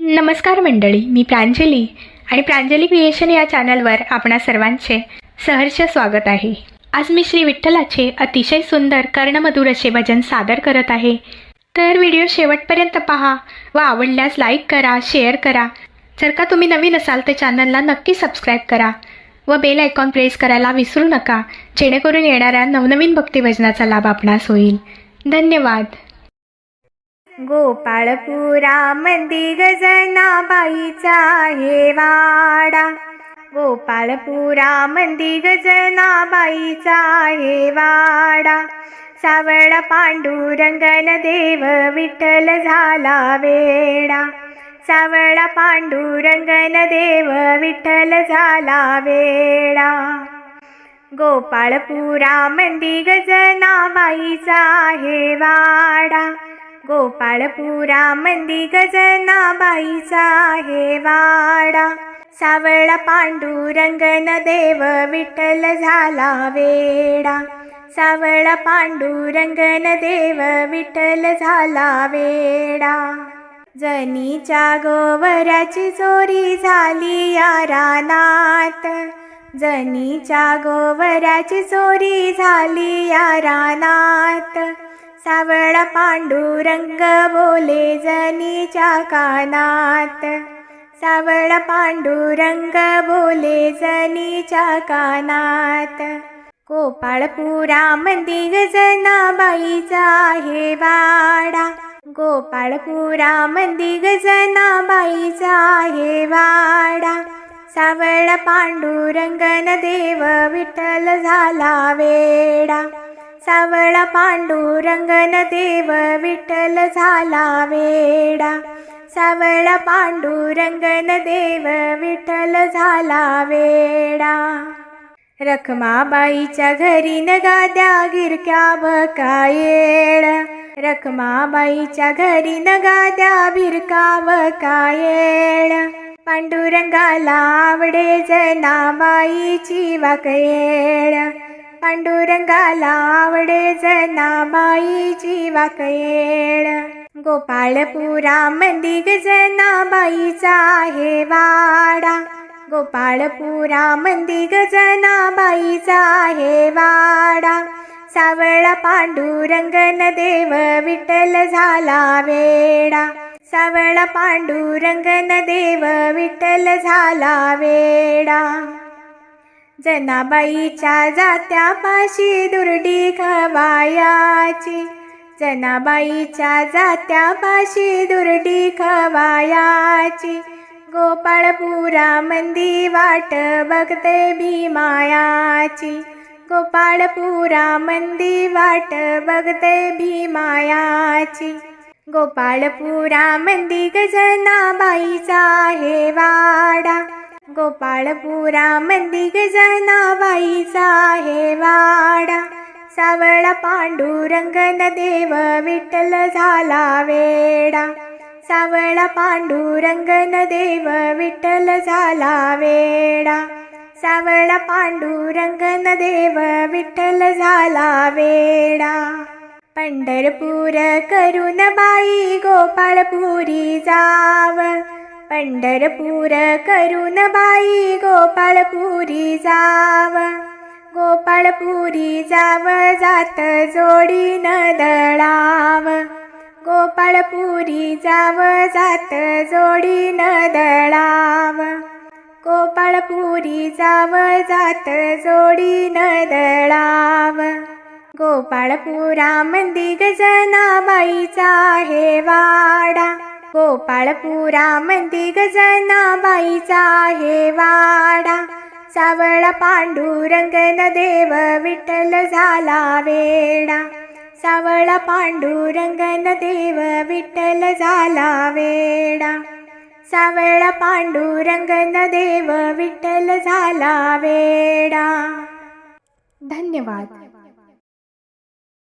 नमस्कार मंडळी, मी प्रांजली आणि प्रांजली क्रिएशन या चॅनलवर आपणा सर्वांचे सहर्ष स्वागत आहे। आज मी श्री विठ्ठलाचे अतिशय सुंदर कर्णमधुर असे भजन सादर करत आहे। तर व्हिडिओ शेवटपर्यंत पहा व आवडल्यास लाईक करा, शेअर करा। जर का तुम्ही नवीन असाल तर चॅनलला नक्की सबस्क्राईब करा व बेल आयकॉन प्रेस करायला विसरू नका, जेणेकरून येणाऱ्या नवनवीन भक्तिभजनाचा लाभ आपणास होईल। धन्यवाद। गोपाळपुरामंदी गजनाबाईचा हे वाडा, गोपाळपुरामंदी गजनाबाईचा हे वाडा। सावळा पांडुरंगन देव विठ्ठल झाला वेडा, सावळा पांडुरंगन देव विठ्ठल झाला वेडा। गोपाळपुरामंदी गजनाबाईचा हे वाडा, गोपाळपुरामंदी गजनाबाईचा हे वाडा। सावळा पांडुरंगन देव विठ्ठल झाला वेडा, सावळा पांडुरंगन देव विठ्ठल झाला वेडा। जनीच्या गोवराची चोरी झाली या रानात, जनीच्या गोवराची चोरी झाली या रानात। सावळा पांडुरंग बोले जनीच्या कानात, सावळा पांडुरंग बोले जनीच्या कानात। गोपाळपुरामंदी गजनाबाईचा हे वाडा, गोपाळपुरामंदी गजनाबाईचा हे वाडा। सावळा पांडुरंगन देव विठ्ठल झाला वेडा, सावळा पांडुरंगन देव विठ्ठल झाला वेडा, सावळा पांडुरंगन देव विठ्ठल झाला वेडा। रखमाबाईच्या घरी न गाद्या गिरक्या बकायेळ, रखमाबाईच्या घरी न गाद्या भिरका बकायेळ। पांडुरंगाला आवडे जनाबाईची वाकयेळ, पांडुरंगाला आवडे जनाबाईची वाकयेळ। गोपाळपुरामंदी गजनाबाईचा हे वाडा, गोपाळपुरामंदी गजनाबाईचा हे वाडा। सावळा पांडुरंगन देव विठ्ठल झाला वेडा, सावळा पांडुरंगन देव विठ्ठल झाला वेडा। जनाबाईच्या जात्यापाशी दुर्डी खवायाची, जनाबाईच्या जात्यापाशी दुर्डी खवायाची। गोपाळपुरामंदी वाट बघते भीमायाची, गोपाळपुरामंदी वाट बघते भीमायाची। गोपाळपुरामंदी गजनाबाईचा हे वाडा, गोपाळपुरामंदी गजनाबाईचा हे वाडा। सावळा पांडुरंगन देव विठ्ठल झाला वेडा, सावळा पांडुरंगन देव विठ्ठल झाला वेडा, सावळा पांडुरंगन देव विठ्ठल झाला वेडा। पंढरपूर करून बाई गोपाळपुरी जाव, पंढरपूर करून बाई गोपाळपुरी जाव, गोपाळपुरी जाव जात जोडी न दळाव, गोपाळपुरी जाव जात जोडी न दळाव, गोपाळपुरी जाव जात जोडी न दळाव। गोपाळपुरामंदी गजनाबाईचा हे वाडा, गोपाळपुरामंदी गजनाबाईचा हे वाडा। सावळा पांडुरंगन देव विठ्ठल झाला वेडा, सावळा पांडुरंगन देव विठ्ठल झाला वेडा, सावळा पांडुरंगन देव विठ्ठल झाला वेडा। धन्यवाद।